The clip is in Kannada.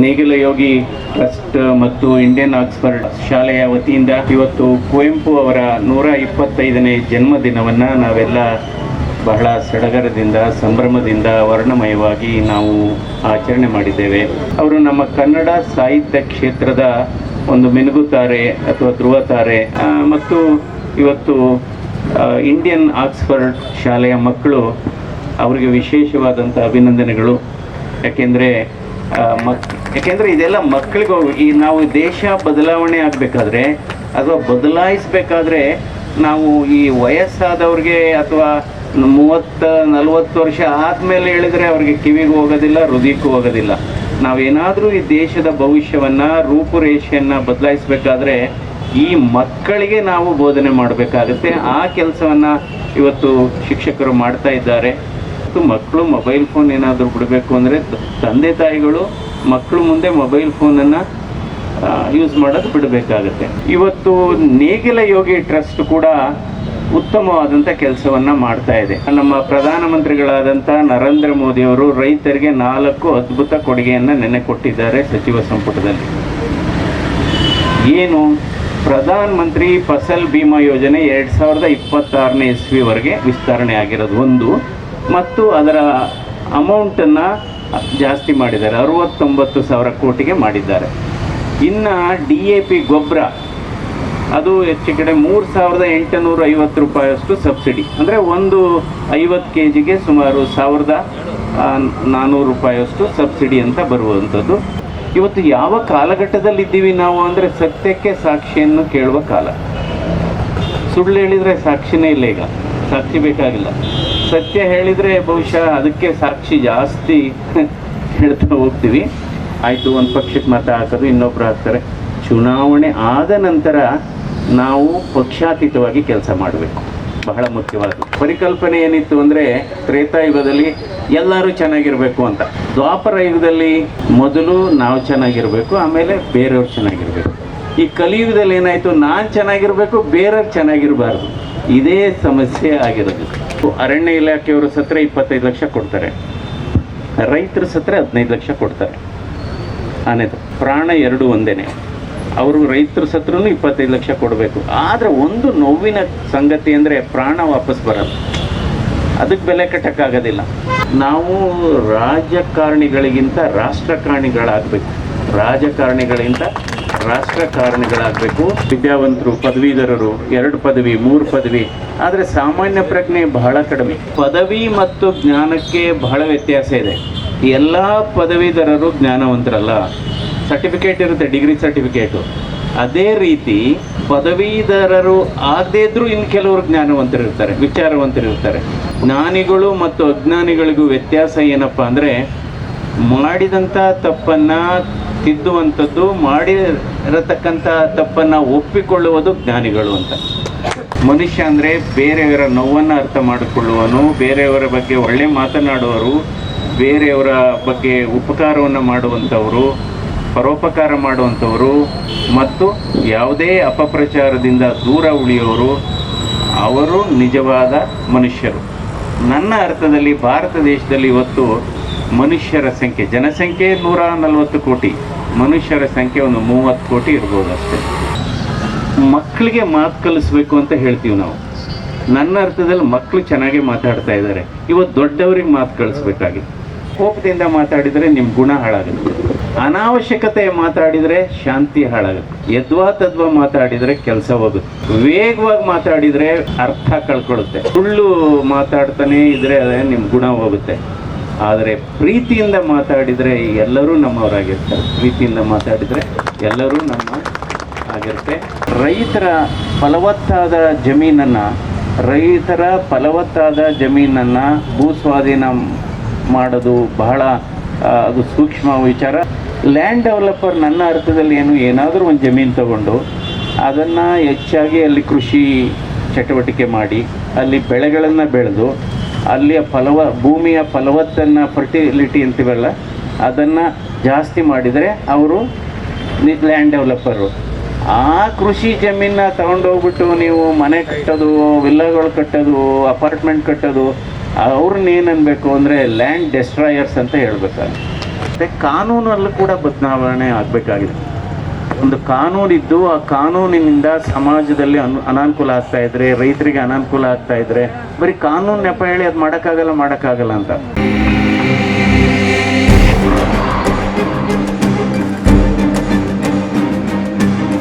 ನೇಗಿಲ ಯೋಗಿ ಟ್ರಸ್ಟ್ ಮತ್ತು ಇಂಡಿಯನ್ ಆಕ್ಸ್ಫರ್ಡ್ ಶಾಲೆಯ ವತಿಯಿಂದ ಇವತ್ತು ಕುವೆಂಪು ಅವರ 125ನೇ ಜನ್ಮದಿನವನ್ನು ನಾವೆಲ್ಲ ಬಹಳ ಸಡಗರದಿಂದ ಸಂಭ್ರಮದಿಂದ ವರ್ಣಮಯವಾಗಿ ನಾವು ಆಚರಣೆ ಮಾಡಿದ್ದೇವೆ. ಅವರು ನಮ್ಮ ಕನ್ನಡ ಸಾಹಿತ್ಯ ಕ್ಷೇತ್ರದ ಒಂದು ಮಿನುಗುತಾರೆ ಅಥವಾ ಧ್ರುವತಾರೆ. ಮತ್ತು ಇವತ್ತು ಇಂಡಿಯನ್ ಆಕ್ಸ್ಫರ್ಡ್ ಶಾಲೆಯ ಮಕ್ಕಳು ಅವರಿಗೆ ವಿಶೇಷವಾದಂಥ ಅಭಿನಂದನೆಗಳು. ಯಾಕೆಂದರೆ ಇದೆಲ್ಲ ಮಕ್ಕಳಿಗೆ ಈ ನಾವು ದೇಶ ಬದಲಾವಣೆ ಆಗಬೇಕಾದ್ರೆ ಅಥವಾ ಬದಲಾಯಿಸಬೇಕಾದ್ರೆ ನಾವು ಈ ವಯಸ್ಸಾದವ್ರಿಗೆ ಅಥವಾ 30-40 ವರ್ಷ ಆದಮೇಲೆ ಹೇಳಿದರೆ ಅವ್ರಿಗೆ ಕಿವಿಗೂ ಹೋಗೋದಿಲ್ಲ, ಹೃದಯಕ್ಕೂ ಹೋಗೋದಿಲ್ಲ. ನಾವೇನಾದರೂ ಈ ದೇಶದ ಭವಿಷ್ಯವನ್ನು ರೂಪುರೇಷೆಯನ್ನು ಬದಲಾಯಿಸಬೇಕಾದ್ರೆ ಈ ಮಕ್ಕಳಿಗೆ ನಾವು ಬೋಧನೆ ಮಾಡಬೇಕಾಗುತ್ತೆ. ಆ ಕೆಲಸವನ್ನು ಇವತ್ತು ಶಿಕ್ಷಕರು ಮಾಡ್ತಾ ಇದ್ದಾರೆ. ಮತ್ತು ಮಕ್ಕಳು ಮೊಬೈಲ್ ಫೋನ್ ಏನಾದರೂ ಬಿಡಬೇಕು ಅಂದರೆ ತಂದೆ ತಾಯಿಗಳು ಮಕ್ಕಳು ಮುಂದೆ ಮೊಬೈಲ್ ಫೋನನ್ನು ಯೂಸ್ ಮಾಡೋದು ಬಿಡಬೇಕಾಗುತ್ತೆ. ಇವತ್ತು ನೇಗಿಲ ಯೋಗಿ ಟ್ರಸ್ಟ್ ಕೂಡ ಉತ್ತಮವಾದಂಥ ಕೆಲಸವನ್ನು ಮಾಡ್ತಾ ಇದೆ. ನಮ್ಮ ಪ್ರಧಾನಮಂತ್ರಿಗಳಾದಂಥ ನರೇಂದ್ರ ಮೋದಿಯವರು ರೈತರಿಗೆ 4 ಅದ್ಭುತ ಕೊಡುಗೆಯನ್ನು ನೆನ್ನೆ ಕೊಟ್ಟಿದ್ದಾರೆ ಸಚಿವ ಸಂಪುಟದಲ್ಲಿ. ಏನು? ಪ್ರಧಾನ ಮಂತ್ರಿ ಫಸಲ್ ಬಿಮಾ ಯೋಜನೆ 2026ನೇ ಇಸ್ವಿವರೆಗೆ ವಿಸ್ತರಣೆ ಆಗಿರೋದು ಒಂದು, ಮತ್ತು ಅದರ ಅಮೌಂಟನ್ನು ಜಾಸ್ತಿ ಮಾಡಿದ್ದಾರೆ, 69,000 ಕೋಟಿಗೆ ಮಾಡಿದ್ದಾರೆ. ಇನ್ನು DAP ಗೊಬ್ಬರ ಅದು ಹೆಚ್ಚು ಕಡೆ 3,850 ರೂಪಾಯಿಯಷ್ಟು ಸಬ್ಸಿಡಿ, ಅಂದರೆ ಒಂದು 50 kgಗೆ ಸುಮಾರು 1,400 ರೂಪಾಯಿಯಷ್ಟು ಸಬ್ಸಿಡಿ ಅಂತ ಬರುವಂಥದ್ದು. ಇವತ್ತು ಯಾವ ಕಾಲಘಟ್ಟದಲ್ಲಿದ್ದೀವಿ ನಾವು ಅಂದರೆ ಸತ್ಯಕ್ಕೆ ಸಾಕ್ಷಿಯನ್ನು ಕೇಳುವ ಕಾಲ. ಸುಳ್ಳು ಹೇಳಿದರೆ ಸಾಕ್ಷಿನೇ ಇಲ್ಲ, ಈಗ ಸಾಕ್ಷಿ ಬೇಕಾಗಿಲ್ಲ. ಸತ್ಯ ಹೇಳಿದರೆ ಬಹುಶಃ ಅದಕ್ಕೆ ಸಾಕ್ಷಿ ಜಾಸ್ತಿ ಹೇಳ್ತಾ ಹೋಗ್ತೀವಿ. ಆಯಿತು, ಒಂದು ಪಕ್ಷಕ್ಕೆ ಮತ ಹಾಕೋದು, ಇನ್ನೊಬ್ರು ಹಾಕ್ತಾರೆ. ಚುನಾವಣೆ ಆದ ನಂತರ ನಾವು ಪಕ್ಷಾತೀತವಾಗಿ ಕೆಲಸ ಮಾಡಬೇಕು, ಬಹಳ ಮುಖ್ಯವಾದ ಪರಿಕಲ್ಪನೆ ಏನಿತ್ತು ಅಂದರೆ ತ್ರೇತಾಯುಗದಲ್ಲಿ ಎಲ್ಲರೂ ಚೆನ್ನಾಗಿರಬೇಕು ಅಂತ. ದ್ವಾಪರ ಯುಗದಲ್ಲಿ ಮೊದಲು ನಾವು ಚೆನ್ನಾಗಿರಬೇಕು, ಆಮೇಲೆ ಬೇರೆಯವ್ರು ಚೆನ್ನಾಗಿರಬೇಕು. ಈ ಕಲಿಯುಗದಲ್ಲಿ ಏನಾಯಿತು, ನಾನು ಚೆನ್ನಾಗಿರಬೇಕು, ಬೇರೆಯವ್ರು ಚೆನ್ನಾಗಿರಬಾರ್ದು. ಇದೇ ಸಮಸ್ಯೆ ಆಗಿರೋದು. ಅರಣ್ಯ ಇಲಾಖೆಯವರು ಸತ್ರ 25 ಲಕ್ಷ ಕೊಡ್ತಾರೆ, ರೈತರ ಸತ್ರ 15 ಲಕ್ಷ ಕೊಡ್ತಾರೆ. ಆನೇದು ಪ್ರಾಣ ಎರಡು ಒಂದೇನೆ. ಅವರು ರೈತರ ಸತ್ರನೂ 25 ಲಕ್ಷ ಕೊಡಬೇಕು. ಆದರೆ ಒಂದು ನೋವಿನ ಸಂಗತಿ ಅಂದರೆ ಪ್ರಾಣ ವಾಪಸ್ ಬರೋದು, ಅದಕ್ಕೆ ಬೆಲೆ ಕಟ್ಟಕ್ಕಾಗೋದಿಲ್ಲ. ನಾವು ರಾಜಕಾರಣಿಗಳಿಗಿಂತ ರಾಷ್ಟ್ರಕಾರಣಿಗಳಾಗಬೇಕು, ರಾಜಕಾರಣಿಗಳಿಗಿಂತ ರಾಷ್ಟ್ರಕಾರಣಿಗಳಾಗಬೇಕು. ವಿದ್ಯಾವಂತರು, ಪದವೀಧರರು, 2 ಪದವಿ 3 ಪದವಿ, ಆದರೆ ಸಾಮಾನ್ಯ ಪ್ರಜ್ಞೆ ಬಹಳ ಕಡಿಮೆ. ಪದವಿ ಮತ್ತು ಜ್ಞಾನಕ್ಕೆ ಬಹಳ ವ್ಯತ್ಯಾಸ ಇದೆ. ಎಲ್ಲ ಪದವೀಧರರು ಜ್ಞಾನವಂತರಲ್ಲ. ಸರ್ಟಿಫಿಕೇಟ್ ಇರುತ್ತೆ, ಡಿಗ್ರಿ ಸರ್ಟಿಫಿಕೇಟು. ಅದೇ ರೀತಿ ಪದವೀಧರರು ಆಗದೇ ಇದ್ದರೂ ಇನ್ನು ಕೆಲವರು ಜ್ಞಾನವಂತರಿರ್ತಾರೆ, ವಿಚಾರವಂತರಿರ್ತಾರೆ. ಜ್ಞಾನಿಗಳು ಮತ್ತು ಅಜ್ಞಾನಿಗಳಿಗೂ ವ್ಯತ್ಯಾಸ ಏನಪ್ಪ ಅಂದರೆ ಮಾಡಿದಂಥ ತಪ್ಪನ್ನು ತಿದ್ದುವಂಥದ್ದು, ಮಾಡಿರತಕ್ಕಂಥ ತಪ್ಪನ್ನು ಒಪ್ಪಿಕೊಳ್ಳುವುದು ಜ್ಞಾನಿಗಳು ಅಂತ. ಮನುಷ್ಯ ಅಂದರೆ ಬೇರೆಯವರ ನೋವನ್ನು ಅರ್ಥ ಮಾಡಿಕೊಳ್ಳುವನು, ಬೇರೆಯವರ ಬಗ್ಗೆ ಒಳ್ಳೆ ಮಾತನಾಡುವರು, ಬೇರೆಯವರ ಬಗ್ಗೆ ಉಪಕಾರವನ್ನು ಮಾಡುವಂಥವರು, ಪರೋಪಕಾರ ಮಾಡುವಂಥವರು ಮತ್ತು ಯಾವುದೇ ಅಪಪ್ರಚಾರದಿಂದ ದೂರ ಉಳಿಯೋರು, ಅವರು ನಿಜವಾದ ಮನುಷ್ಯರು. ನನ್ನ ಅರ್ಥದಲ್ಲಿ ಭಾರತ ದೇಶದಲ್ಲಿ ಇವತ್ತು ಮನುಷ್ಯರ ಸಂಖ್ಯೆ, ಜನಸಂಖ್ಯೆ 140 ಕೋಟಿ, ಮನುಷ್ಯರ ಸಂಖ್ಯೆ ಒಂದು 30 ಕೋಟಿ ಇರ್ಬೋದು ಅಷ್ಟೇ. ಮಕ್ಕಳಿಗೆ ಮಾತು ಕಲಿಸ್ಬೇಕು ಅಂತ ಹೇಳ್ತೀವಿ ನಾವು. ನನ್ನ ಅರ್ಥದಲ್ಲಿ ಮಕ್ಕಳು ಚೆನ್ನಾಗಿ ಮಾತಾಡ್ತಾ ಇದ್ದಾರೆ. ಇವತ್ತು ದೊಡ್ಡವ್ರಿಗೆ ಮಾತು ಕಳಿಸ್ಬೇಕಾಗಿತ್ತು. ಕೋಪದಿಂದ ಮಾತಾಡಿದರೆ ನಿಮ್ಮ ಗುಣ ಹಾಳಾಗುತ್ತೆ, ಅನಾವಶ್ಯಕತೆ ಮಾತಾಡಿದರೆ ಶಾಂತಿ ಹಾಳಾಗುತ್ತೆ, ಯದ್ವಾ ತದ್ವಾ ಮಾತಾಡಿದರೆ ಕೆಲಸ ಹೋಗುತ್ತೆ, ವೇಗವಾಗಿ ಮಾತಾಡಿದರೆ ಅರ್ಥ ಕಳ್ಕೊಳ್ಳುತ್ತೆ, ಸುಳ್ಳು ಮಾತಾಡ್ತಾನೆ ಇದ್ರೆ ಅದೇ ನಿಮ್ಮ ಗುಣ ಹೋಗುತ್ತೆ. ಆದರೆ ಪ್ರೀತಿಯಿಂದ ಮಾತಾಡಿದರೆ ಎಲ್ಲರೂ ನಮ್ಮವರಾಗಿರ್ತಾರೆ, ಪ್ರೀತಿಯಿಂದ ಮಾತಾಡಿದರೆ ಎಲ್ಲರೂ ನಮ್ಮ ಆಗಿರುತ್ತೆ. ರೈತರ ಫಲವತ್ತಾದ ಜಮೀನನ್ನು ಭೂಸ್ವಾಧೀನ ಮಾಡೋದು ಬಹಳ ಅದು ಸೂಕ್ಷ್ಮ ವಿಚಾರ. ಲ್ಯಾಂಡ್ ಡೆವಲಪರ್ ನನ್ನ ಅರ್ಥದಲ್ಲಿ ಏನಾದರೂ ಒಂದು ಜಮೀನು ತಗೊಂಡು ಅದನ್ನು ಹೆಚ್ಚಾಗಿ ಅಲ್ಲಿ ಕೃಷಿ ಚಟುವಟಿಕೆ ಮಾಡಿ ಅಲ್ಲಿ ಬೆಳೆಗಳನ್ನು ಬೆಳೆದು ಅಲ್ಲಿಯ ಭೂಮಿಯ ಫಲವತ್ತನ್ನು ಫರ್ಟಿಲಿಟಿ ಅಂತೀವಲ್ಲ ಅದನ್ನು ಜಾಸ್ತಿ ಮಾಡಿದರೆ ಅವರು ಲ್ಯಾಂಡ್ ಡೆವಲಪರು. ಆ ಕೃಷಿ ಜಮೀನನ್ನ ತಗೊಂಡೋಗ್ಬಿಟ್ಟು ನೀವು ಮನೆ ಕಟ್ಟೋದು, ವಿಲ್ಲಾಗಳು ಕಟ್ಟೋದು, ಅಪಾರ್ಟ್ಮೆಂಟ್ ಕಟ್ಟೋದು, ಅವ್ರನ್ನೇನು ಅನ್ಬೇಕು ಅಂದರೆ ಲ್ಯಾಂಡ್ ಡೆಸ್ಟ್ರಾಯರ್ಸ್ ಅಂತ ಹೇಳ್ಬೇಕಾದ್ರೆ. ಮತ್ತು ಕಾನೂನಲ್ಲೂ ಕೂಡ ಬದಲಾವಣೆ ಆಗಬೇಕಾಗಿದೆ. ಒಂದು ಕಾನೂನಿದ್ದು ಆ ಕಾನೂನಿನಿಂದ ಸಮಾಜದಲ್ಲಿ ಅನಾನುಕೂಲ ಆಗ್ತಾ ಇದ್ರೆ, ರೈತರಿಗೆ ಅನಾನುಕೂಲ ಆಗ್ತಾ ಇದ್ರೆ ಬರೀ ಕಾನೂನು ನೆಪ ಹೇಳಿ ಅದು ಮಾಡೋಕ್ಕಾಗಲ್ಲ ಅಂತ